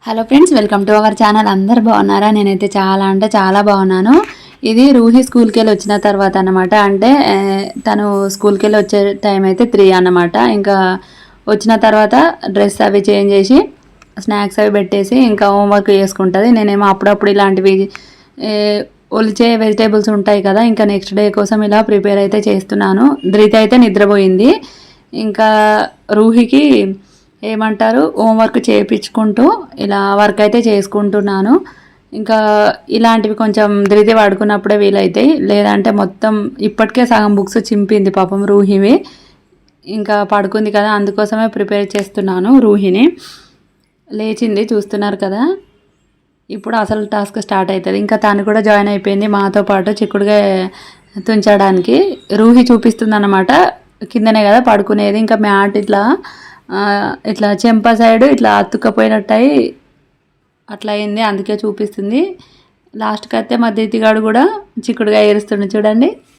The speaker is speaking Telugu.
Hello friends, welcome to our channel. అందరు బాగున్నారా? నేనైతే చాలా అంటే చాలా బాగున్నాను. ఇది రూహి స్కూల్కి వెళ్ళి వచ్చిన తర్వాత అన్నమాట. అంటే తను స్కూల్కి వెళ్ళి వచ్చే టైం అయితే 3 అన్నమాట. ఇంకా వచ్చిన తర్వాత డ్రెస్ అవి చేంజ్ చేసి స్నాక్స్ అవి పెట్టేసి ఇంకా హోంవర్క్ చేసుకుంటుంది. నేనేమో అప్పుడప్పుడు ఇలాంటివి ఒలిచే వెజిటేబుల్స్ ఉంటాయి కదా, ఇంకా నెక్స్ట్ డే కోసం ఇలా ప్రిపేర్ అయితే చేస్తున్నాను. ధృతి అయితే నిద్రపోయింది. ఇంకా రూహికి ఏమంటారు హోంవర్క్ చేయించుకుంటూ ఇలా వర్క్ అయితే చేసుకుంటున్నాను. ఇంకా ఇలాంటివి కొంచెం ధృతి పడుకున్నప్పుడే వీలైతాయి, లేదంటే మొత్తం ఇప్పటికే సగం బుక్స్ చింపింది పాపం రూహివి. ఇంకా పడుకుంది కదా, అందుకోసమే ప్రిపేర్ చేస్తున్నాను. రూహిని లేచింది, చూస్తున్నారు కదా. ఇప్పుడు అసలు టాస్క్ స్టార్ట్ అవుతుంది. ఇంకా తను కూడా జాయిన్ అయిపోయింది మాతో పాటు చిక్కుడుగా తుంచడానికి. రూహి చూపిస్తుంది అన్నమాట, కిందనే కదా పడుకునేది. ఇంకా మ్యాట్ ఇట్లా చెంప సైడ్ ఇట్లా అతుక్కపోయినట్టయి అట్లా అయింది, అందుకే చూపిస్తుంది. లాస్ట్కి అయితే మా దితిగాడు కూడా చిక్కుడుగా ఏరుస్తుండే చూడండి.